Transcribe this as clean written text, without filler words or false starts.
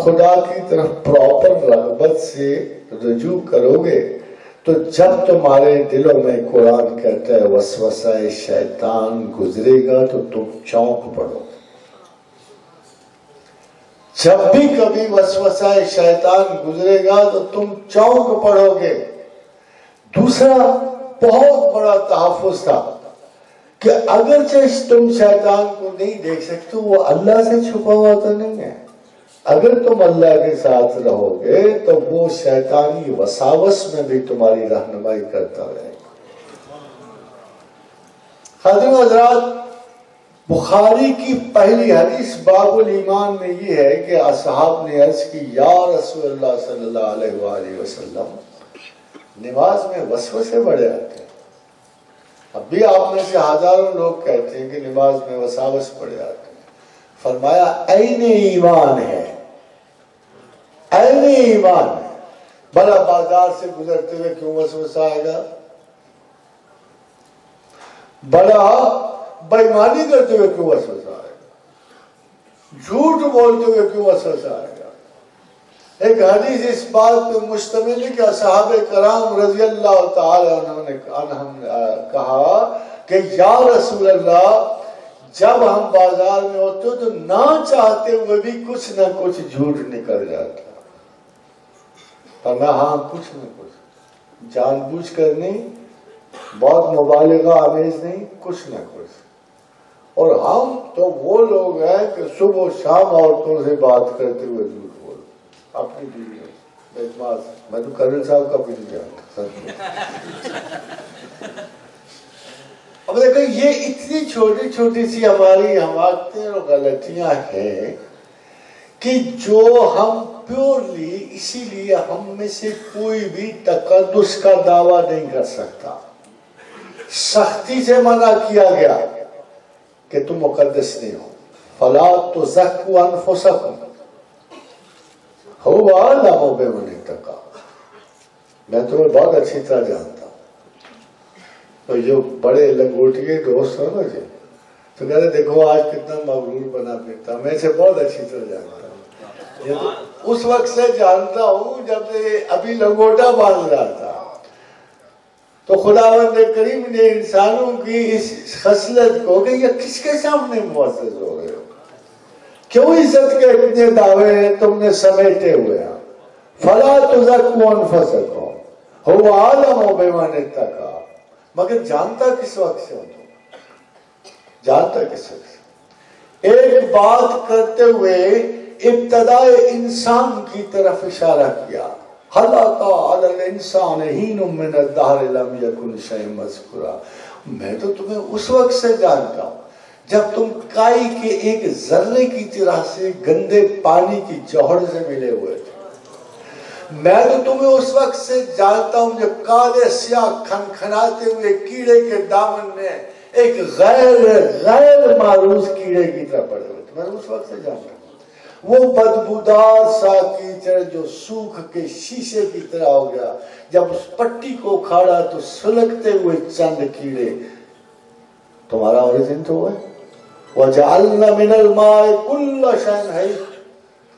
خدا کی طرف پراپر رغبت سے رجوع کرو گے تو جب تمہارے دلوں میں قرآن کہتا ہے وسوسہ شیطان گزرے گا تو تم چونک پڑو. جب بھی کبھی وسوسہ شیطان گزرے گا تو تم چونک پڑو گے. دوسرا بہت بڑا تحفظ تھا کہ اگرچہ تم شیطان کو نہیں دیکھ سکتے وہ اللہ سے چھپا ہوا تو نہیں ہے. اگر تم اللہ کے ساتھ رہو گے تو وہ شیطانی وساوس میں بھی تمہاری رہنمائی کرتا رہے گا. خادم حضرات، بخاری کی پہلی حدیث باب الایمان میں یہ ہے کہ اصحاب نے عرض کی یا رسول اللہ صلی اللہ علیہ وآلہ وسلم، نماز میں وسوسے بڑے آتے ہیں. اب بھی آپ میں سے ہزاروں لوگ کہتے ہیں کہ نماز میں وساوس بڑے آتے ہیں. فرمایا عین ایمان ہے، عین ایمان ہے. بڑا بازار سے گزرتے ہوئے کیوں وسوسہ آئے گا؟ بڑا بےایمانی کرتے ہوئے کیوں وسوسہ آئے گا؟ جھوٹ بولتے ہوئے کیوں وسوسہ آئے گا؟ ایک حدیث اس بات پہ مشتمل ہے کہ صحابہ کرام رضی اللہ تعالی عنہم نے کہا کہ یا رسول اللہ، جب ہم بازار میں ہوتے تو نہ چاہتے ہوئے بھی کچھ نہ کچھ جھوٹ نکل جاتا. پر میں ہاں کچھ نہ کچھ جان بوجھ کر نہیں، بہت مبالغہ آمیز نہیں، کچھ نہ کچھ. اور ہم تو وہ لوگ ہیں کہ صبح و شام عورتوں سے بات کرتے ہوئے جھوٹ بول اپنی بیوی میں تو کرنل صاحب کا بھی نہیں جانتا. اب دیکھیں یہ اتنی چھوٹی چھوٹی سی ہماری حماقتیں اور غلطیاں ہیں کہ جو ہم پیورلی، اسی لیے ہم میں سے کوئی بھی تقدس کا دعویٰ نہیں کر سکتا. سختی سے منع کیا گیا کہ تم مقدس نہیں ہو. فلا تزکوا انفسکم هو اعلم بمن اتقى. میں تمہیں بہت اچھی طرح جانتا ہوں. تو جو بڑے لنگوٹیے دوست ہو نا جی، تو کہتے دیکھو آج کتنا مغرور بنا پھرتا. میں اسے بہت اچھی طرح جانتا ہوں. اس وقت سے جانتا ہوں جب ابھی لنگوٹا باندھ رہا تھا. تو خداوند کریم نے انسانوں کی اس خصلت کو کہ یہ کس کے سامنے معزز ہو رہے ہو، کیوں عزت کے اتنے دعوے ہیں تم نے سمیٹے ہوئے ہیں. فلا تزکوا انفسکم هو اعلم بمن اتقى. مگر جانتا کس وقت سے ہو تم؟ جانتا کس وقت سے؟ ایک بات کرتے ہوئے ابتدائے انسان کی طرف اشارہ کیا. هل أتى على الإنسان حين من الدهر لم يكن شيئا مذكورا. میں تو تمہیں اس وقت سے جانتا ہوں جب تم کائی کے ایک ذرے کی طرح سے گندے پانی کی جوہر سے ملے ہوئے تھے. میں تو تمہیں اس وقت سے جانتا ہوں جب کالے سیاہ کھنکھناتے ہوئے کیڑے کے دامن میں ایک غیر معروف کیڑے کی طرح پڑے ہوئے تھے. میں اس وقت سے جانتا ہوں وہ بدبودار سا کیچڑ جو سوکھ کے شیشے کی طرح ہو گیا، جب اس پٹی کو کھاڑا تو سلگتے ہوئے چند کیڑے. تمہارا اوریجن تو ہے وَجَعَلْنَا مِنَ الْمَاءِ كُلَّ شَيْءٍ حَيٍّ.